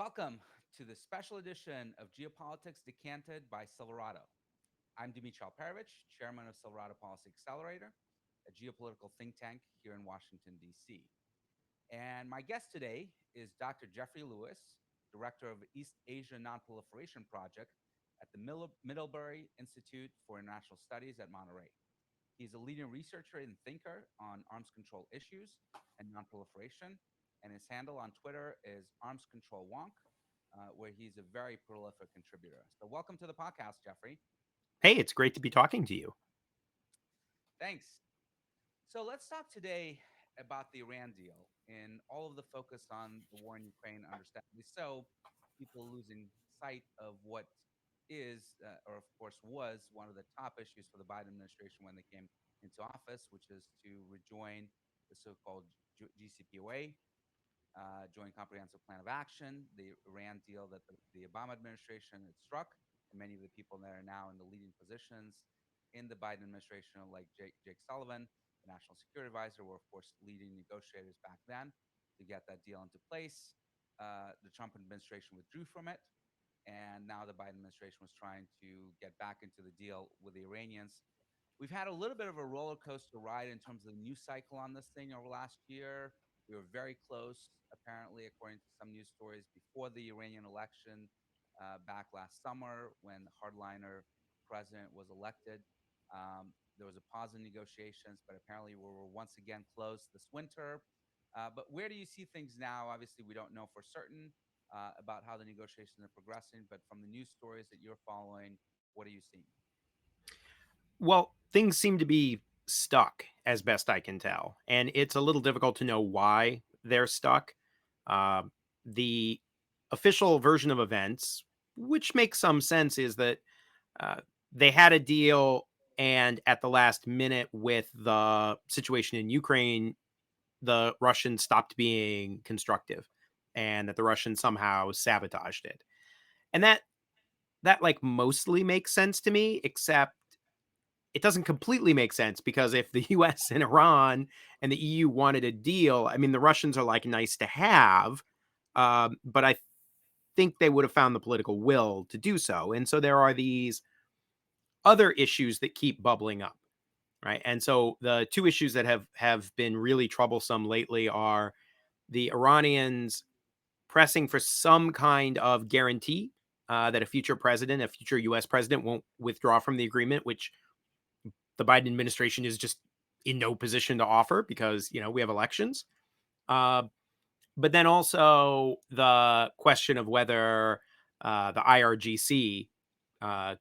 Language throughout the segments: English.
Welcome to the special edition of Geopolitics Decanted by Silverado. I'm Dmitri Alperovitch, chairman of Silverado Policy Accelerator, a geopolitical think tank here in Washington, D.C. And my guest today is Dr. Jeffrey Lewis, director of East Asia Nonproliferation Project at the Middlebury Institute for International Studies at Monterey. He's a leading researcher and thinker on arms control issues and nonproliferation, and his handle on Twitter is Arms Control Wonk, where he's a very prolific contributor. So, welcome to the podcast, Jeffrey. Hey, it's great to be talking to you. Thanks. So, let's talk today about the Iran deal and all of the focus on the war in Ukraine, understandably so, people losing sight of what is, or of course was, one of the top issues for the Biden administration when they came into office, which is to rejoin the so called GCPOA, Joint Comprehensive Plan of Action, the Iran deal that the Obama administration had struck, and many of the people that are now in the leading positions in the Biden administration, like Jake Sullivan, the National Security Advisor, were of course leading negotiators back then to get that deal into place. The Trump administration withdrew from it, and now the Biden administration was trying to get back into the deal with the Iranians. We've had a little bit of a roller coaster ride in terms of the news cycle on this thing over last year. We were very close, apparently, according to some news stories, before the Iranian election back last summer when the hardliner president was elected. There was a pause in negotiations, but apparently we were once again close this winter. But where do you see things now? Obviously, we don't know for certain about how the negotiations are progressing, but from the news stories that you're following, what are you seeing? Well, things seem to be stuck as best I can tell, and it's a little difficult to know why they're stuck. Uh, the official version of events, which makes some sense, is that uh, they had a deal, and at the last minute, with the situation in Ukraine, the Russians stopped being constructive, and that the Russians somehow sabotaged it. And that like mostly makes sense to me, except it doesn't completely make sense because if the US and Iran and the EU wanted a deal, I mean, the Russians are like nice to have, but I think they would have found the political will to do so. And so there are these other issues that keep bubbling up, right? And so the two issues that have been really troublesome lately are the Iranians pressing for some kind of guarantee that a future president, a future US president, won't withdraw from the agreement, which the Biden administration is just in no position to offer because we have elections. Uh, but then also the question of whether the IRGC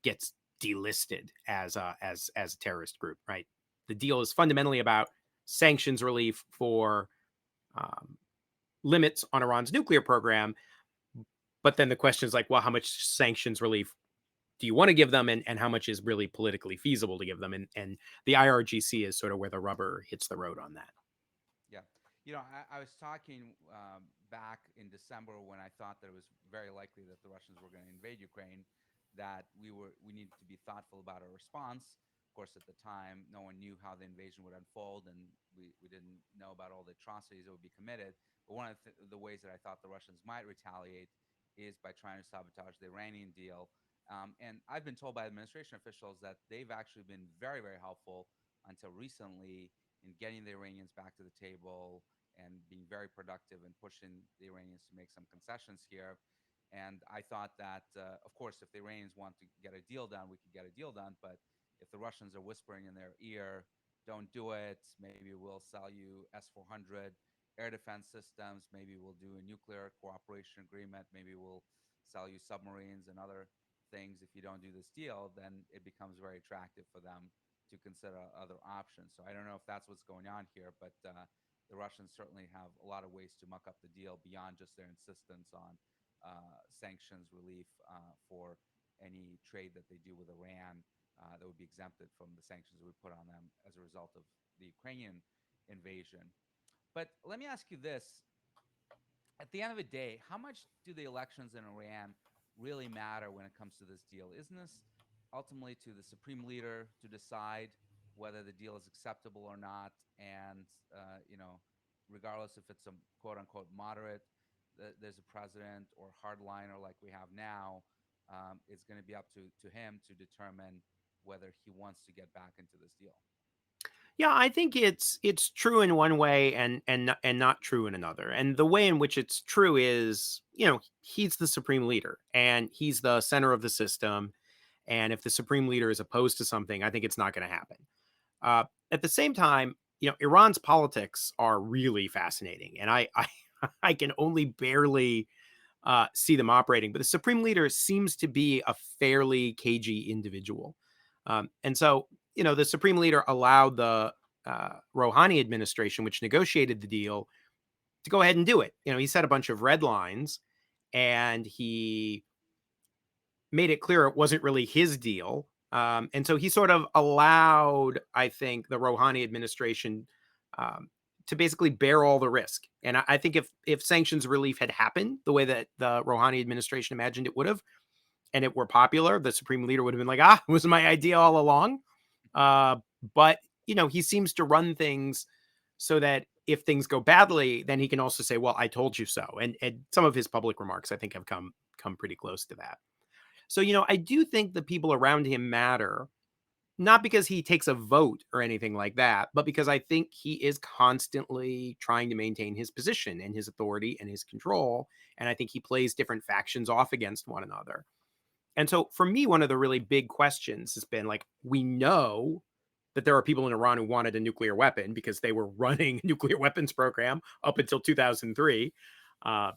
gets delisted as a terrorist group. Right. The deal is fundamentally about sanctions relief for um, limits on Iran's nuclear program. But then the question is like, well, how much sanctions relief do you want to give them, and how much is really politically feasible to give them? And the IRGC is sort of where the rubber hits the road on that. Yeah. I was talking back in December when I thought that it was very likely that the Russians were going to invade Ukraine, that we needed to be thoughtful about our response. Of course, at the time, no one knew how the invasion would unfold, and we didn't know about all the atrocities that would be committed. But one of the ways that I thought the Russians might retaliate is by trying to sabotage the Iranian deal. And I've been told by administration officials that they've actually been very, very helpful until recently in getting the Iranians back to the table and being very productive in pushing the Iranians to make some concessions here. And I thought that, of course, if the Iranians want to get a deal done, we could get a deal done. But if the Russians are whispering in their ear, don't do it, maybe we'll sell you S 400 air defense systems, maybe we'll do a nuclear cooperation agreement, maybe we'll sell you submarines and other things if you don't do this deal, then it becomes very attractive for them to consider other options. So I don't know if that's what's going on here, but the Russians certainly have a lot of ways to muck up the deal beyond just their insistence on sanctions relief for any trade that they do with Iran that would be exempted from the sanctions we put on them as a result of the Ukrainian invasion. But let me ask you this. At the end of the day, how much do the elections in Iran really matter when it comes to this deal? Isn't this ultimately to the supreme leader to decide whether the deal is acceptable or not? And, regardless if it's a quote unquote moderate there's a president or hardliner like we have now, it's going to be up to him to determine whether he wants to get back into this deal. Yeah, I think it's true in one way and not true in another. And the way in which it's true is, he's the supreme leader and he's the center of the system. And if the supreme leader is opposed to something, I think it's not going to happen. At the same time, Iran's politics are really fascinating, and I I can only barely see them operating. But the supreme leader seems to be a fairly cagey individual, and so the supreme leader allowed the Rouhani administration, which negotiated the deal, to go ahead and do it. He set a bunch of red lines, and he made it clear it wasn't really his deal. And so he sort of allowed, I think, the Rouhani administration um, to basically bear all the risk. And I think if sanctions relief had happened the way that the Rouhani administration imagined it would have, and it were popular, the supreme leader would have been like, it was my idea all along. Uh, but he seems to run things so that if things go badly, then he can also say, "Well, I told you so." And some of his public remarks, I think, have come pretty close to that. So, I do think the people around him matter, not because he takes a vote or anything like that, but because I think he is constantly trying to maintain his position and his authority and his control. And I think he plays different factions off against one another. And so for me, one of the really big questions has been like, we know that there are people in Iran who wanted a nuclear weapon because they were running a nuclear weapons program up until 2003. Uh,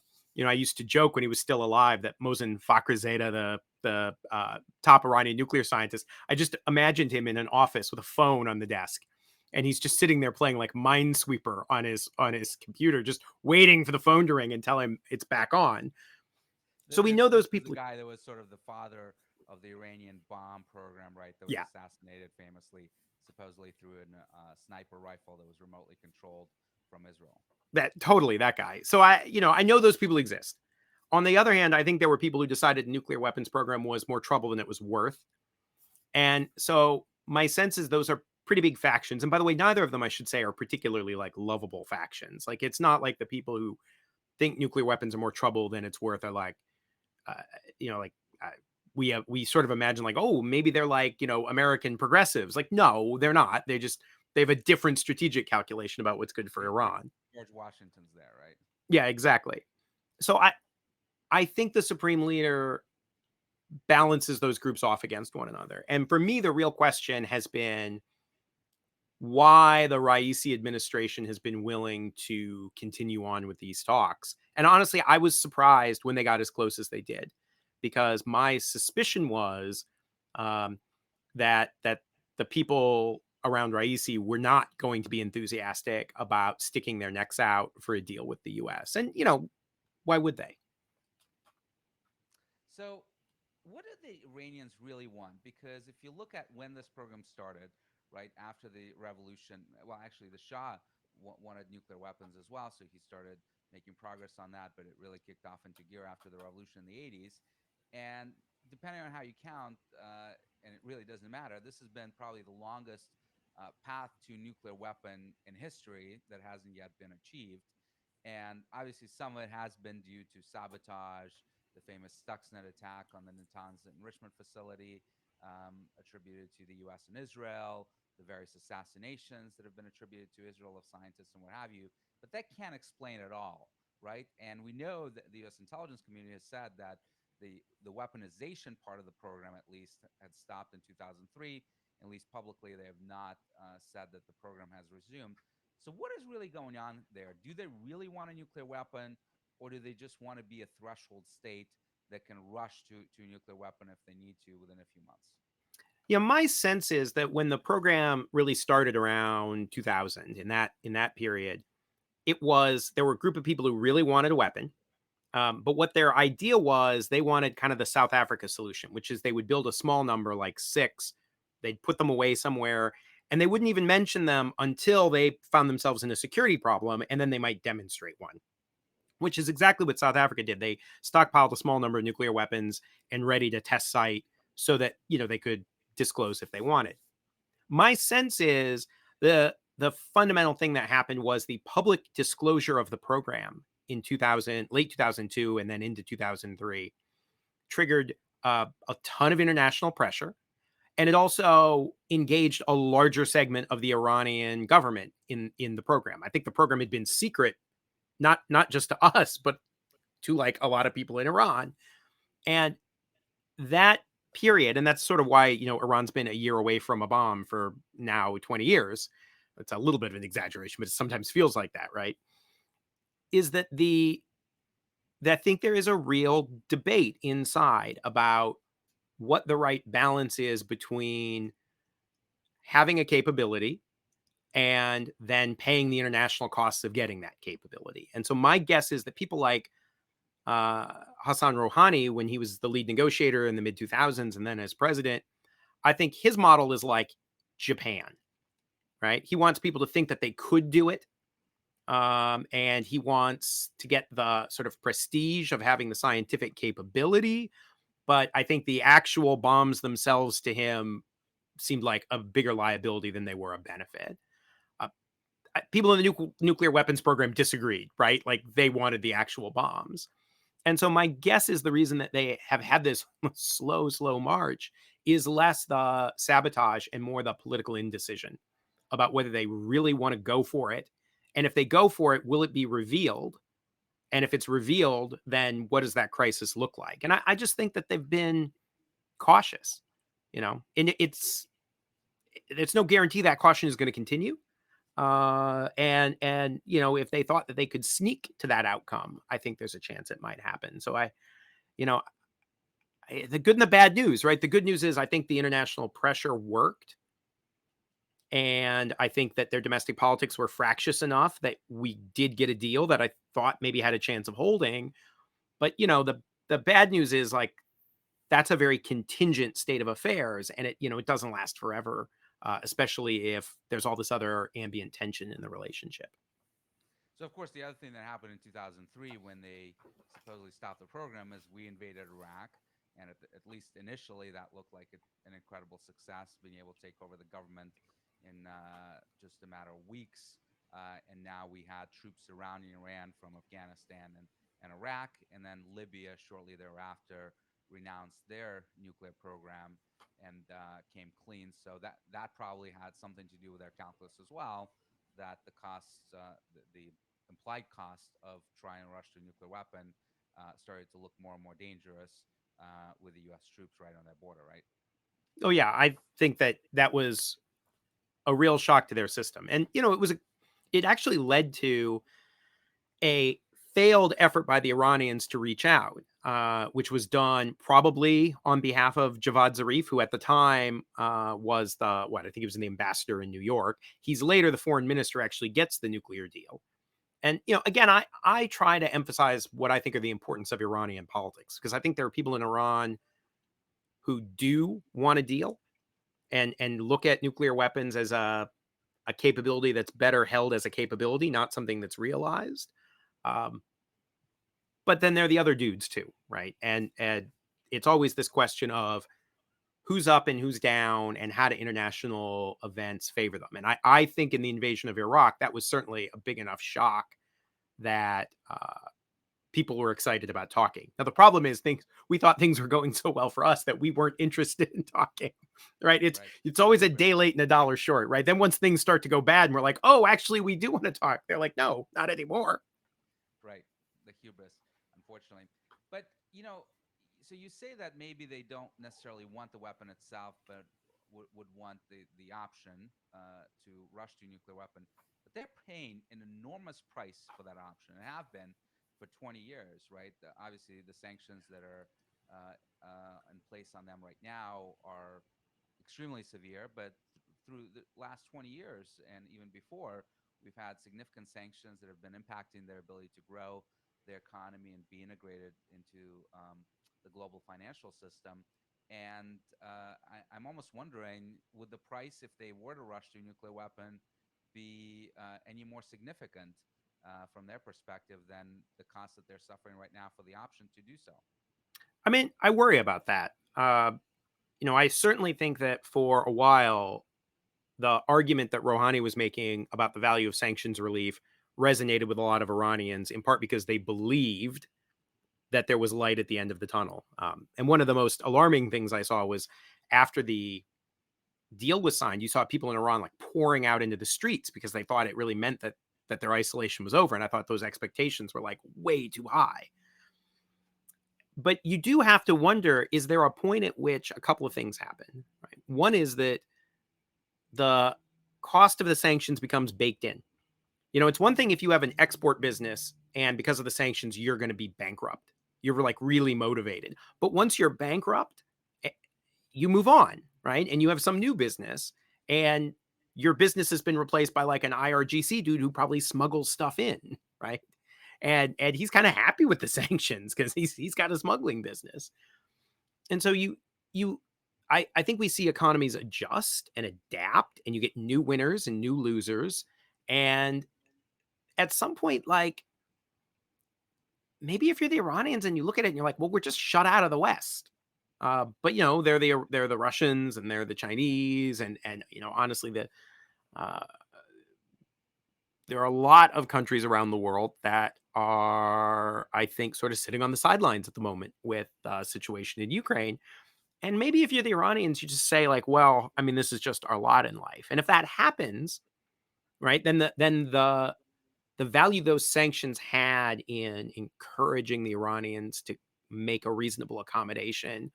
I used to joke when he was still alive that Mohsen Fakhrizadeh, the top Iranian nuclear scientist, I just imagined him in an office with a phone on the desk, and he's just sitting there playing like Minesweeper on his computer, just waiting for the phone to ring and tell him it's back on. So we know This those is the people. guy that was sort of the father of the Iranian bomb program, right? That was Yeah, assassinated famously, supposedly through a sniper rifle that was remotely controlled from Israel. that guy. So I know those people exist. On the other hand, I think there were people who decided the nuclear weapons program was more trouble than it was worth. And so my sense is those are pretty big factions. And by the way, neither of them, I should say, are particularly like lovable factions. Like it's not like the people who think nuclear weapons are more trouble than it's worth are like, uh, like we sort of imagine like, oh, maybe they're like, American progressives. Like, no, they're not. They have a different strategic calculation about what's good for Your Iran. George Washington's there, right? Yeah, exactly. So I think the supreme leader balances those groups off against one another. And for me, the real question has been why the Raisi administration has been willing to continue on with these talks. And honestly, I was surprised when they got as close as they did, because my suspicion was um, that the people around Raisi were not going to be enthusiastic about sticking their necks out for a deal with the U.S. And why would they? So, what do the Iranians really want? Because if you look at when this program started, right after the revolution, well, actually, the Shah wanted nuclear weapons as well, so he started making progress on that, but it really kicked off into gear after the revolution in the 80s. And depending on how you count, and it really doesn't matter, this has been probably the longest path to nuclear weapon in history that hasn't yet been achieved. And obviously, some of it has been due to sabotage, the famous Stuxnet attack on the Natanz enrichment facility, attributed to the US and Israel, the various assassinations that have been attributed to Israel of scientists and what have you. But that can't explain it all, right? And we know that the US intelligence community has said that the weaponization part of the program, at least, had stopped in 2003. At least publicly, they have not said that the program has resumed. So, what is really going on there? Do they really want a nuclear weapon, or do they just want to be a threshold state that can rush to a nuclear weapon if they need to within a few months? My sense is that when the program really started around 2000, in that period, there were a group of people who really wanted a weapon. But what their idea was, they wanted kind of the South Africa solution, which is they would build a small number, like 6, they'd put them away somewhere, and they wouldn't even mention them until they found themselves in a security problem, and then they might demonstrate one, which is exactly what South Africa did. They stockpiled a small number of nuclear weapons and ready to test site so that they could disclose if they wanted. My sense is the fundamental thing that happened was the public disclosure of the program in 2000, late 2002, and then into 2003, triggered a ton of international pressure. And it also engaged a larger segment of the Iranian government in the program. I think the program had been secret, not just to us, but to like a lot of people in Iran. And that period, and that's sort of why, Iran's been a year away from a bomb for now 20 years. It's a little bit of an exaggeration, but it sometimes feels like that, right? Is that I think there is a real debate inside about what the right balance is between having a capability and then paying the international costs of getting that capability. And so my guess is that people like Hassan Rouhani, when he was the lead negotiator in the mid 2000s and then as president, I think his model is like Japan, right? He wants people to think that they could do it. And he wants to get the sort of prestige of having the scientific capability. But I think the actual bombs themselves to him seemed like a bigger liability than they were a benefit. Uh, People in the nuclear weapons program disagreed, right? Like they wanted the actual bombs. And so my guess is the reason that they have had this slow march is less the sabotage and more the political indecision about whether they really want to go for it. And if they go for it, will it be revealed? And if it's revealed, then what does that crisis look like? And I just think that they've been cautious, and it's no guarantee that caution is going to continue. And if they thought that they could sneak to that outcome, I think there's a chance it might happen. So you know, the good and the bad news, right? The good news is I think the international pressure worked. And I think that their domestic politics were fractious enough that we did get a deal that I thought maybe had a chance of holding. But the bad news is like that's a very contingent state of affairs, and it doesn't last forever, especially if there's all this other ambient tension in the relationship. So of course, the other thing that happened in 2003 when they supposedly stopped the program is we invaded Iraq, and at least initially that looked like an incredible success, being able to take over the government in just a matter of weeks. And now we had troops surrounding Iran from Afghanistan and Iraq, and then Libya shortly thereafter renounced their nuclear program and came clean. So that probably had something to do with their calculus as well. That the costs, the implied cost of trying to rush to a nuclear weapon started to look more and more dangerous with the U.S. troops right on their border, right? Oh yeah, I think that was a real shock to their system, and it actually led to a failed effort by the Iranians to reach out, which was done probably on behalf of Javad Zarif, who at the time was I think he was the ambassador in New York. He's later the foreign minister, actually gets the nuclear deal. And, again, I try to emphasize what I think are the importance of Iranian politics, because I think there are people in Iran who do want a deal and look at nuclear weapons as a capability that's better held as a capability, not something that's realized. Um, but then there are the other dudes too, right? And it's always this question of who's up and who's down and how do international events favor them. And I think in the invasion of Iraq, that was certainly a big enough shock that people were excited about talking. Now, the problem is we thought things were going so well for us that we weren't interested in talking, right? It's Right. it's always a Right. day late and a dollar short, right? Then once things start to go bad and we're like, oh, actually, we do want to talk. They're like, no, not anymore. Right. The hubris, unfortunately. But, so you say that maybe they don't necessarily want the weapon itself, but would want the option to rush to a nuclear weapon. But they're paying an enormous price for that option and have been for 20 years, right? Obviously, the sanctions that are in place on them right now are extremely severe, but through the last 20 years and even before, we've had significant sanctions that have been impacting their ability to grow their economy and be integrated into the global financial system. And I'm almost wondering, would the price, if they were to rush to a nuclear weapon, be any more significant from their perspective than the cost that they're suffering right now for the option to do so? I mean, I worry about that. I certainly think that for a while, the argument that Rouhani was making about the value of sanctions relief resonated with a lot of Iranians, in part because they believed that there was light at the end of the tunnel. And one of the most alarming things I saw was after the deal was signed, you saw people in Iran like pouring out into the streets because they thought it really meant that their isolation was over. And I thought those expectations were like way too high. But you do have to wonder, is there a point at which a couple of things happen? Right? One is that the cost of the sanctions becomes baked in. It's one thing if you have an export business and because of the sanctions, you're going to be bankrupt. You're like really motivated. But once you're bankrupt, you move on, right? And you have some new business and your business has been replaced by like an IRGC dude who probably smuggles stuff in, right? And he's kind of happy with the sanctions because he's got a smuggling business. And so I think we see economies adjust and adapt, and you get new winners and new losers. And at some point, like maybe if you're the Iranians and you look at it and you're like, well, we're just shut out of the West. But they're the Russians and they're the Chinese and honestly uh, there are a lot of countries around the world that are, I think, sort of sitting on the sidelines at the moment with the situation in Ukraine. And maybe if you're the Iranians, you just say like, well, I mean, this is just our lot in life. And if that happens, right, then the value those sanctions had in encouraging the Iranians to make a reasonable accommodation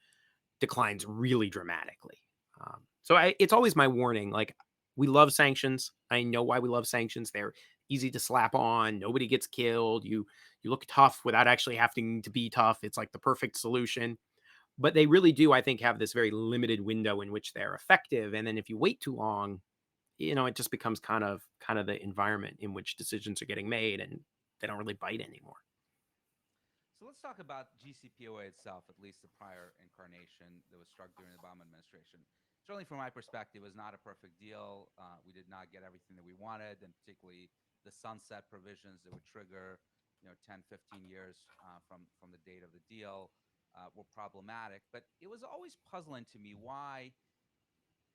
declines really dramatically. It's always my warning. Like, we love sanctions. I know why we love sanctions. They're easy to slap on. Nobody gets killed. You look tough without actually having to be tough. It's like the perfect solution. But they really do, I think, have this very limited window in which they're effective. And then if you wait too long, it just becomes kind of the environment in which decisions are getting made and they don't really bite anymore. So let's talk about GCPOA itself, at least the prior incarnation that was struck during the Obama administration. Certainly, from my perspective, it was not a perfect deal. We did not get everything that we wanted, and particularly the sunset provisions that would trigger, 10, 15 years from the date of the deal were problematic. But it was always puzzling to me why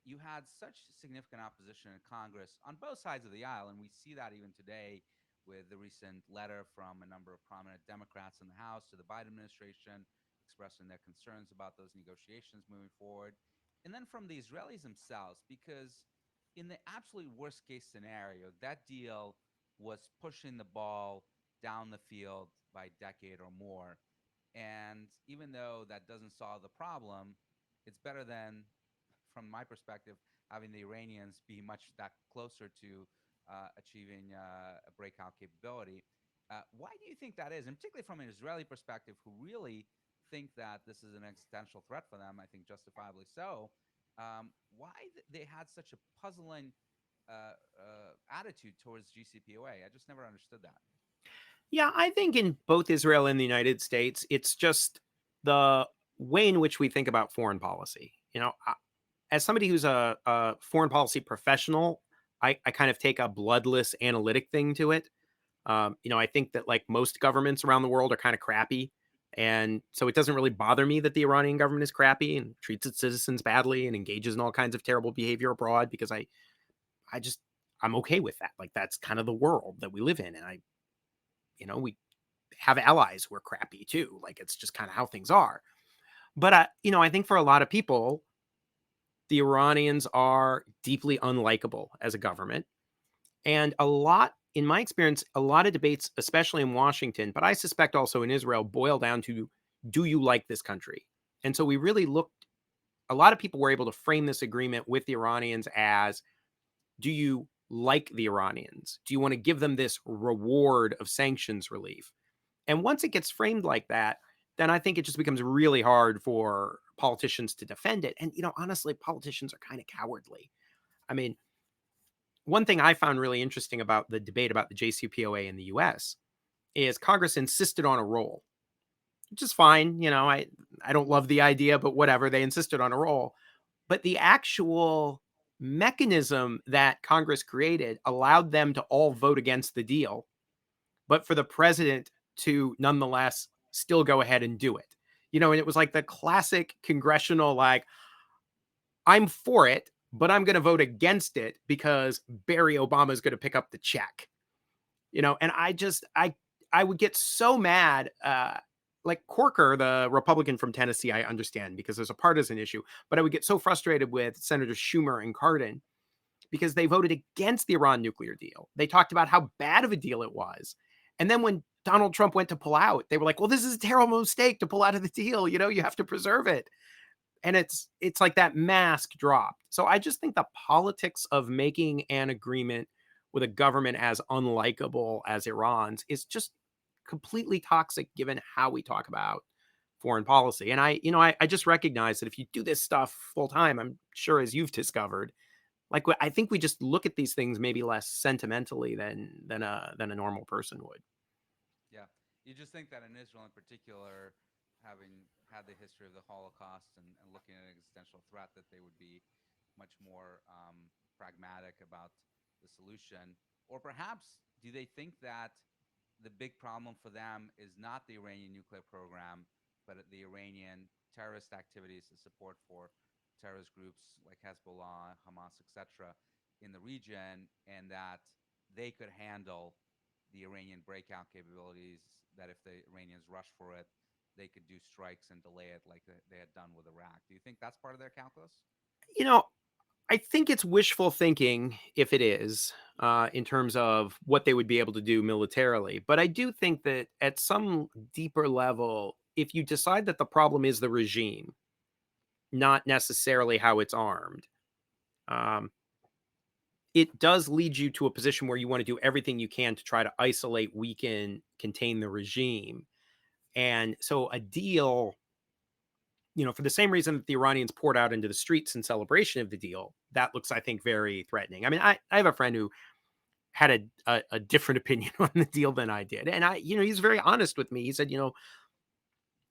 you had such significant opposition in Congress on both sides of the aisle, and we see that even today with the recent letter from a number of prominent Democrats in the House to the Biden administration expressing their concerns about those negotiations moving forward. And then from the Israelis themselves, because in the absolute worst case scenario, that deal was pushing the ball down the field by a decade or more. And even though that doesn't solve the problem, it's better than, from my perspective, having the Iranians be much that closer to achieving a breakout capability. Why do you think that is? And particularly from an Israeli perspective, who really think that this is an existential threat for them, I think justifiably so. Why they had such a puzzling attitude towards GCPOA? I just never understood that. Yeah, I think in both Israel and the United States, it's just the way in which we think about foreign policy. As somebody who's a foreign policy professional, I kind of take a bloodless analytic thing to it. I think that like most governments around the world are kind of crappy. And so it doesn't really bother me that the Iranian government is crappy and treats its citizens badly and engages in all kinds of terrible behavior abroad because I just, I'm okay with that. Like that's kind of the world that we live in. And we have allies who are crappy too. Like it's just kind of how things are. But, I think for a lot of people, the Iranians are deeply unlikable as a government. And in my experience, a lot of debates, especially in Washington, but I suspect also in Israel, boil down to, do you like this country? And so we really a lot of people were able to frame this agreement with the Iranians as, do you like the Iranians? Do you want to give them this reward of sanctions relief? And once it gets framed like that, then I think it just becomes really hard for politicians to defend it. And, honestly, politicians are kind of cowardly. I mean, one thing I found really interesting about the debate about the JCPOA in the US is Congress insisted on a roll, which is fine. I don't love the idea, but whatever. They insisted on a roll. But the actual mechanism that Congress created allowed them to all vote against the deal, but for the president to nonetheless still go ahead and do it. And it was like the classic congressional, like, I'm for it, but I'm going to vote against it because Barry Obama is going to pick up the check. And I would get so mad. Like Corker, the Republican from Tennessee, I understand because there's a partisan issue, but I would get so frustrated with Senators Schumer and Cardin because they voted against the Iran nuclear deal. They talked about how bad of a deal it was. And then when Donald Trump went to pull out, they were like, well, this is a terrible mistake to pull out of the deal. You have to preserve it. And it's like that mask dropped. So I just think the politics of making an agreement with a government as unlikable as Iran's is just completely toxic given how we talk about foreign policy. And I just recognize that if you do this stuff full time, I'm sure as you've discovered, like I think we just look at these things maybe less sentimentally than a normal person would. Yeah. You just think that in Israel in particular, having had the history of the Holocaust and looking at an existential threat, that they would be much more pragmatic about the solution. Or perhaps do they think that the big problem for them is not the Iranian nuclear program, but the Iranian terrorist activities, the support for terrorist groups like Hezbollah, Hamas, etc., in the region, and that they could handle the Iranian breakout capabilities, that if the Iranians rush for it, they could do strikes and delay it like they had done with Iraq. Do you think that's part of their calculus? You know, I think it's wishful thinking if it is, in terms of what they would be able to do militarily. But I do think that at some deeper level, if you decide that the problem is the regime, not necessarily how it's armed, um, it does lead you to a position where you want to do everything you can to try to isolate, weaken, contain the regime. And so a deal, for the same reason that the Iranians poured out into the streets in celebration of the deal, that looks, I think, very threatening. I mean, I have a friend who had a different opinion on the deal than I did. And he's very honest with me. He said,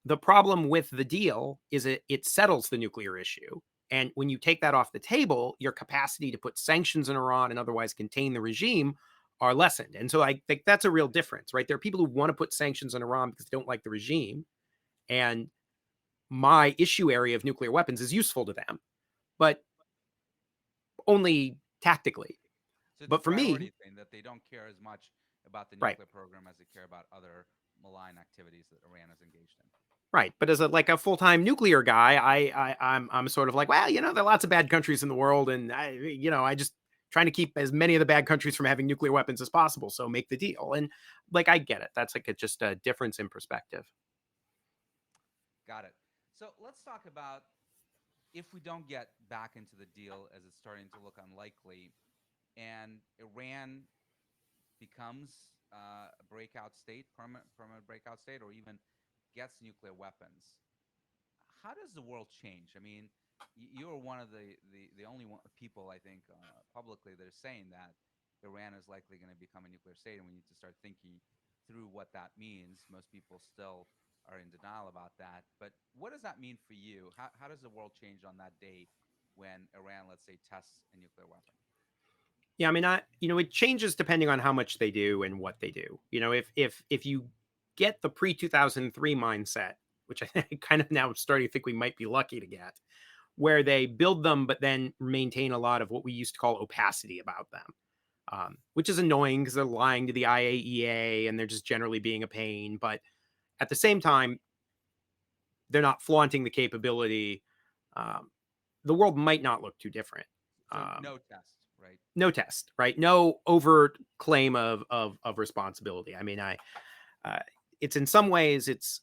the problem with the deal is it settles the nuclear issue. And when you take that off the table, your capacity to put sanctions in Iran and otherwise contain the regime are lessened. And so I think that's a real difference, right? There are people who want to put sanctions on Iran because they don't like the regime. And my issue area of nuclear weapons is useful to them, but only tactically. So it's a But for me, priority thing that they don't care as much about the right, nuclear program as they care about other malign activities that Iran is engaged in. right. But as a full-time nuclear guy, I'm sort of like, well, there are lots of bad countries in the world, and I just trying to keep as many of the bad countries from having nuclear weapons as possible. So make the deal. And like I get it. That's like just a difference in perspective. Got it. So let's talk about, if we don't get back into the deal, as it's starting to look unlikely, and Iran becomes a breakout state, permanent breakout state, or even gets nuclear weapons, how does the world change? I mean, you're one of the only people, I think, publicly that are saying that Iran is likely going to become a nuclear state, and we need to start thinking through what that means. Most people still are in denial about that. But what does that mean for you? How does the world change on that day when Iran, let's say, tests a nuclear weapon? Yeah, I mean, it changes depending on how much they do and what they do. If you get the pre 2003 mindset, which I kind of now starting to think we might be lucky to get, where they build them but then maintain a lot of what we used to call opacity about them, which is annoying because they're lying to the IAEA and they're just generally being a pain. But at the same time, they're not flaunting the capability. Um, the world might not look too different. So Um, no test, right? no test, right? No overt claim of responsibility. I mean, uh, it's in some ways it's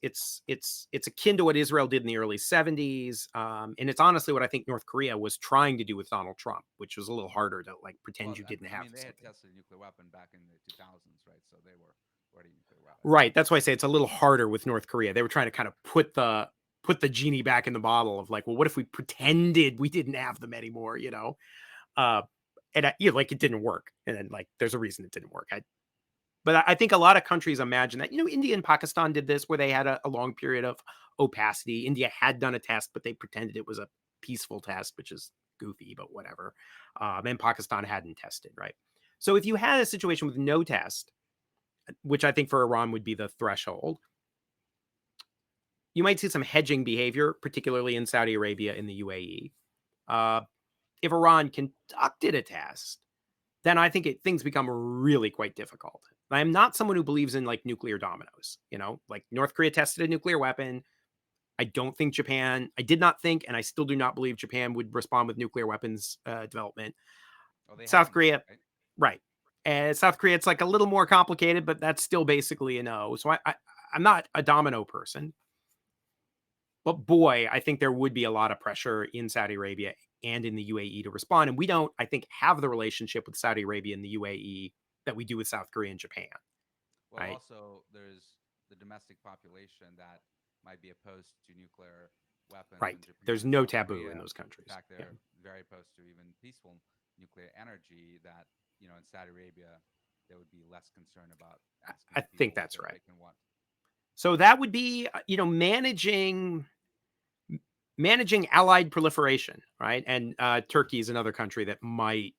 akin to what Israel did in the early 70s, and it's honestly what I think North Korea was trying to do with Donald Trump, which was a little harder to like pretend Well, you didn't I have mean, they had something. tested a nuclear weapon back in the 2000s, right? So they were already nuclear weapons. Right. That's why I say it's a little harder with North Korea. They were trying to kind of put the genie back in the bottle of like, well, what if we pretended we didn't have them anymore? Uh, and like it didn't work, and then like there's a reason it didn't work. But I think a lot of countries imagine that, India and Pakistan did this where they had a long period of opacity. India had done a test, but they pretended it was a peaceful test, which is goofy, but whatever. And Pakistan hadn't tested, right? So if you had a situation with no test, which I think for Iran would be the threshold, you might see some hedging behavior, particularly in Saudi Arabia and the UAE. Uh, if Iran conducted a test, then I think things become really quite difficult. I am not someone who believes in like nuclear dominoes. Like North Korea tested a nuclear weapon. I don't think Japan, I did not think, and I still do not believe Japan would respond with nuclear weapons development. Oh, they South haven't yet, Korea, right? right. And South Korea, it's like a little more complicated, but that's still basically a no. So I'm not a domino person. But boy, I think there would be a lot of pressure in Saudi Arabia and in the UAE to respond. And we don't, I think, have the relationship with Saudi Arabia and the UAE that we do with South Korea and Japan, Well, right? also there's the domestic population that might be opposed to nuclear weapons in Right. Japan There's and no South taboo in Korea. those In countries. fact, Yeah. they're very opposed to even peaceful nuclear energy. That in Saudi Arabia, they would be less concerned about asking I the think people what that's they're right. making what. So that would be, managing allied proliferation, right? And Turkey is another country that might,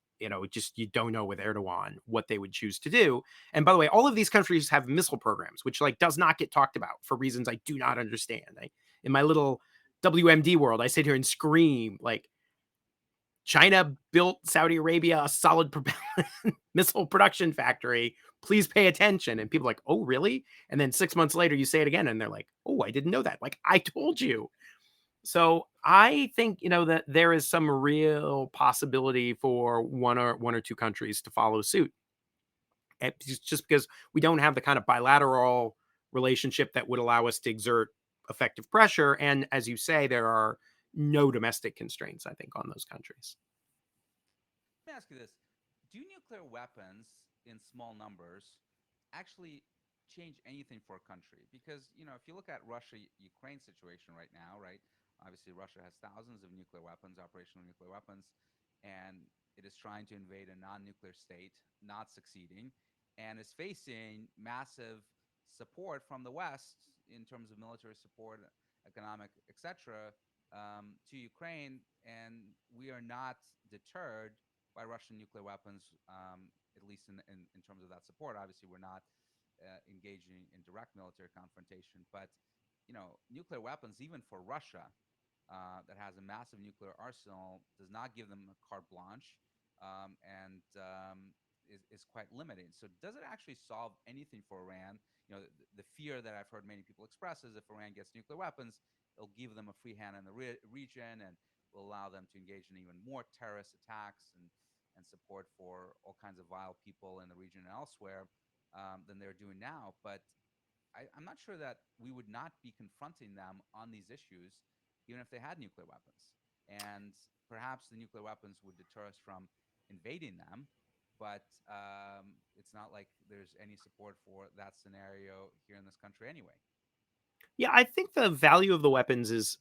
just you don't know with Erdogan what they would choose to do. And by the way, all of these countries have missile programs, which like does not get talked about for reasons I do not understand. In my little WMD world, I sit here and scream like China built Saudi Arabia a solid propellant missile production factory. Please pay attention. And people are like, oh, really? And then 6 months later, you say it again, and they're like, oh, I didn't know that. Like, I told you. So I think that there is some real possibility for one or two countries to follow suit. Just because we don't have the kind of bilateral relationship that would allow us to exert effective pressure, and as you say, there are no domestic constraints, I think, on those countries. Let me ask you this: do nuclear weapons in small numbers actually change anything for a country? Because if you look at Russia-Ukraine situation right now, right? Obviously, Russia has thousands of nuclear weapons, operational nuclear weapons, and it is trying to invade a non-nuclear state, not succeeding, and is facing massive support from the West in terms of military support, economic, etc., to Ukraine, and we are not deterred by Russian nuclear weapons, at least in terms of that support. Obviously, we're not engaging in direct military confrontation, but nuclear weapons, even for Russia, that has a massive nuclear arsenal, does not give them a carte blanche, and is quite limiting. So, does it actually solve anything for Iran? The fear that I've heard many people express is if Iran gets nuclear weapons, it'll give them a free hand in the region and will allow them to engage in even more terrorist attacks and support for all kinds of vile people in the region and elsewhere than they're doing now. But I'm not sure that we would not be confronting them on these issues, even if they had nuclear weapons. And perhaps the nuclear weapons would deter us from invading them, but it's not like there's any support for that scenario here in this country anyway. Yeah, I think the value of the weapons is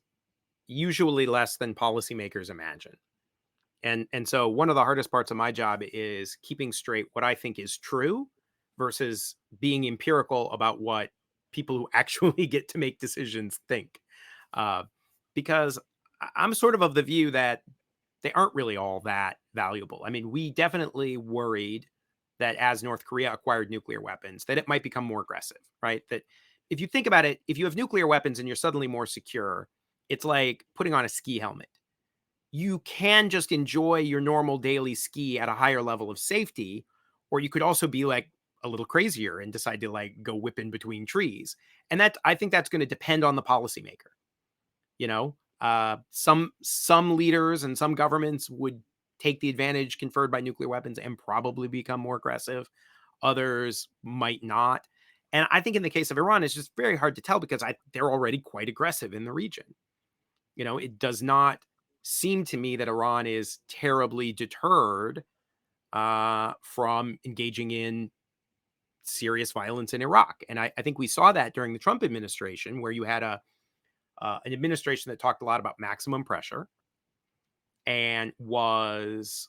usually less than policymakers imagine. And so one of the hardest parts of my job is keeping straight what I think is true versus being empirical about what people who actually get to make decisions think. Uh, because I'm sort of the view that they aren't really all that valuable. I mean, we definitely worried that as North Korea acquired nuclear weapons, that it might become more aggressive, right? That if you think about it, if you have nuclear weapons and you're suddenly more secure, it's like putting on a ski helmet. You can just enjoy your normal daily ski at a higher level of safety, or you could also be like a little crazier and decide to like go whip in between trees. And that I think that's going to depend on the policymaker. Some leaders and some governments would take the advantage conferred by nuclear weapons and probably become more aggressive. Others might not. And I think in the case of Iran, it's just very hard to tell because they're already quite aggressive in the region. It does not seem to me that Iran is terribly deterred from engaging in serious violence in Iraq. And I think we saw that during the Trump administration, where you had an administration that talked a lot about maximum pressure and was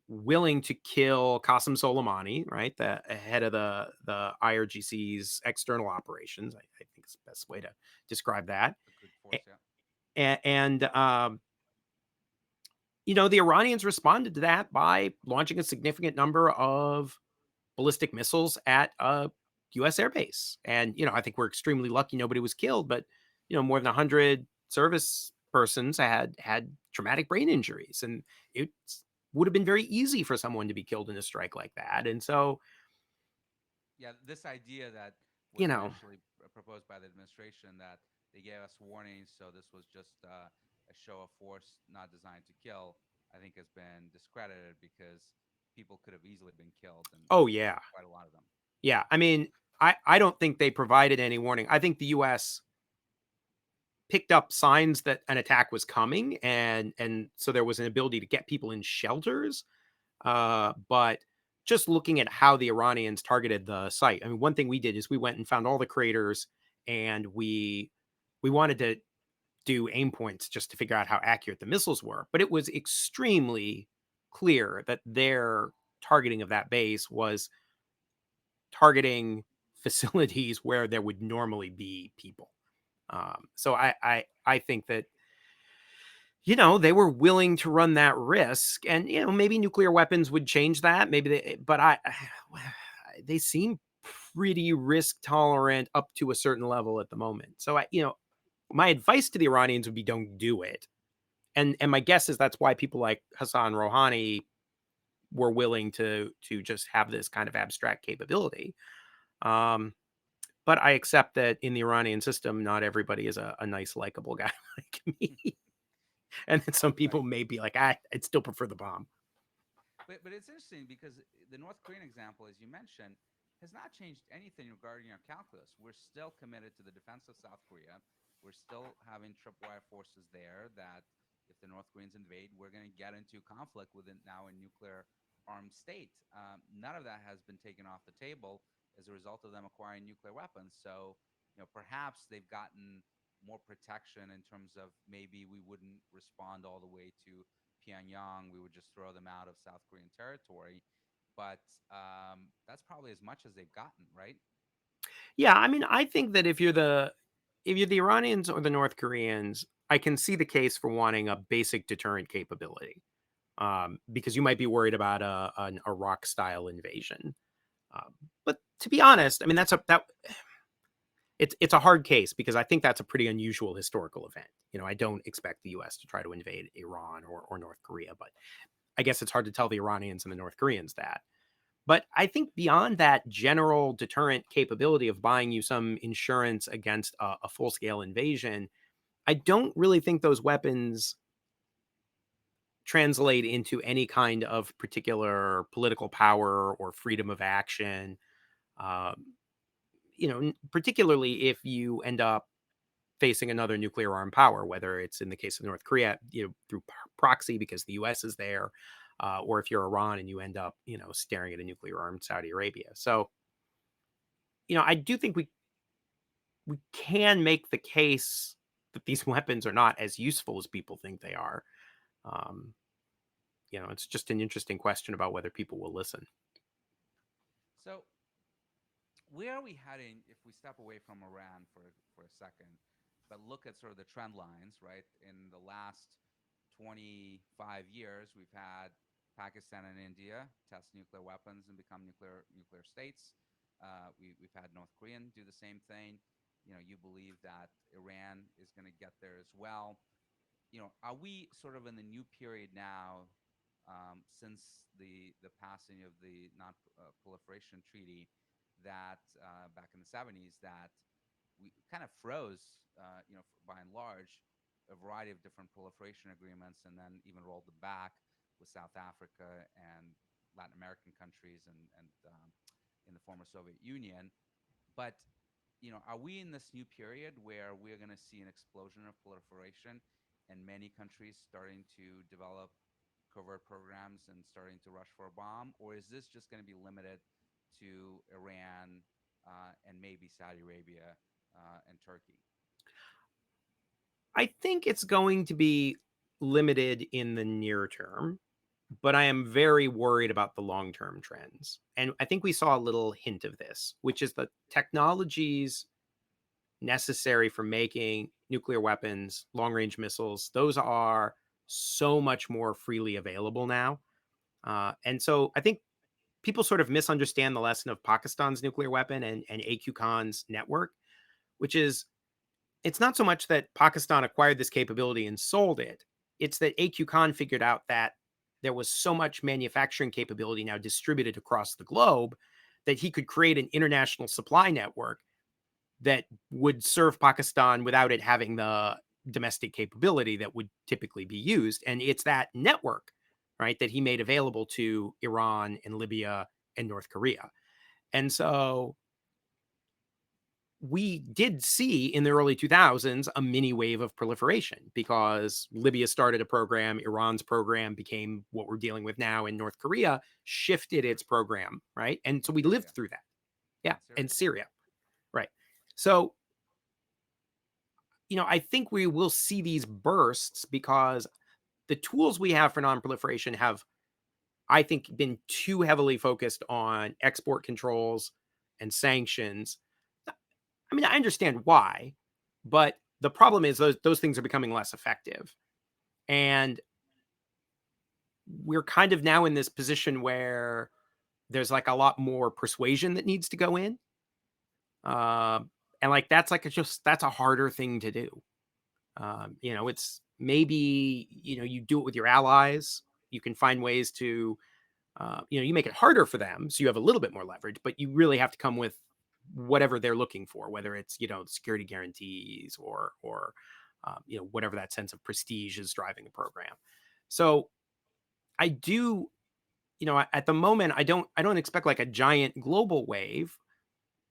willing to kill Qasem Soleimani, right, the head of the IRGC's external operations. I think it's the best way to describe that. A good force, yeah. And the Iranians responded to that by launching a significant number of ballistic missiles at a U.S. airbase. And, I think we're extremely lucky nobody was killed, but, more than 100 service persons had traumatic brain injuries. And it would have been very easy for someone to be killed in a strike like that. And so Yeah, this idea that You was know, initially proposed by the administration that they gave us warnings, so this was just a show of force not designed to kill, I think has been discredited because people could have easily been killed, oh and yeah, quite a lot of them. yeah. I mean, I don't think they provided any warning. I think the U.S. picked up signs that an attack was coming, and so there was an ability to get people in shelters. But just looking at how the Iranians targeted the site, I mean, one thing we did is we went and found all the craters, and we wanted to do aim points just to figure out how accurate the missiles were. But it was extremely clear that their targeting of that base was targeting facilities where there would normally be people. So I think that they were willing to run that risk, and maybe nuclear weapons would change that. Maybe but they seem pretty risk tolerant up to a certain level at the moment. So my advice to the Iranians would be don't do it. And my guess is that's why people like Hassan Rouhani were willing to just have this kind of abstract capability. Um, but I accept that in the Iranian system, not everybody is a nice, likable guy like me. And then some people Right. may be like, I'd still prefer the bomb. But it's interesting because the North Korean example, as you mentioned, has not changed anything regarding our calculus. We're still committed to the defense of South Korea. We're still having tripwire forces there that if the North Koreans invade, we're going to get into conflict with it now a nuclear armed state. None of that has been taken off the table as a result of them acquiring nuclear weapons. So, perhaps they've gotten more protection in terms of maybe we wouldn't respond all the way to Pyongyang, we would just throw them out of South Korean territory. But that's probably as much as they've gotten, right? Yeah, I mean, I think that if you're the Iranians or the North Koreans, I can see the case for wanting a basic deterrent capability, because you might be worried about an Iraq style invasion. Um, but to be honest, I mean it's a hard case because I think that's a pretty unusual historical event. I don't expect the U.S. to try to invade Iran or North Korea, but I guess it's hard to tell the Iranians and the North Koreans that. But I think beyond that general deterrent capability of buying you some insurance against a full scale invasion, I don't really think those weapons translate into any kind of particular political power or freedom of action. Um, particularly if you end up facing another nuclear armed power, whether it's in the case of North Korea, through proxy because the U.S. is there, or if you're Iran and you end up, staring at a nuclear armed Saudi Arabia. So, I do think we can make the case that these weapons are not as useful as people think they are. Um, it's just an interesting question about whether people will listen. So where are we heading if we step away from Iran for a second, but look at sort of the trend lines, right? In the last 25 years, we've had Pakistan and India test nuclear weapons and become nuclear states. We've had North Korean do the same thing. You believe that Iran is going to get there as well. Are we sort of in the new period now, since the passing of the non-proliferation treaty that back in the 70s, that we kind of froze, by and large, a variety of different proliferation agreements, and then even rolled them back with South Africa and Latin American countries, and in the former Soviet Union. But are we in this new period where we're going to see an explosion of proliferation and many countries starting to develop covert programs and starting to rush for a bomb, or is this just going to be limited to Iran, and maybe Saudi Arabia, and Turkey? I think it's going to be limited in the near term, but I am very worried about the long term trends. And I think we saw a little hint of this, which is the technologies necessary for making nuclear weapons, long range missiles, those are so much more freely available now. And so I think people sort of misunderstand the lesson of Pakistan's nuclear weapon and AQ Khan's network, which is it's not so much that Pakistan acquired this capability and sold it. It's that AQ Khan figured out that there was so much manufacturing capability now distributed across the globe that he could create an international supply network that would serve Pakistan without it having the domestic capability that would typically be used. And it's that network, right, that he made available to Iran and Libya and North Korea. And so we did see in the early 2000s a mini wave of proliferation because Libya started a program, Iran's program became what we're dealing with now, and North Korea shifted its program, right? And so And we lived Syria. through that. Yeah. And Syria And as well. Syria, right? So, I think we will see these bursts because the tools we have for nonproliferation have, I think, been too heavily focused on export controls and sanctions. I mean, I understand why, but the problem is those things are becoming less effective. And we're kind of now in this position where there's like a lot more persuasion that needs to go in. And like that's like that's a harder thing to do. It's maybe, you do it with your allies. You can find ways to, you make it harder for them. So you have a little bit more leverage, but you really have to come with whatever they're looking for, whether it's, security guarantees or whatever that sense of prestige is driving the program. So I do, at the moment, I don't expect like a giant global wave,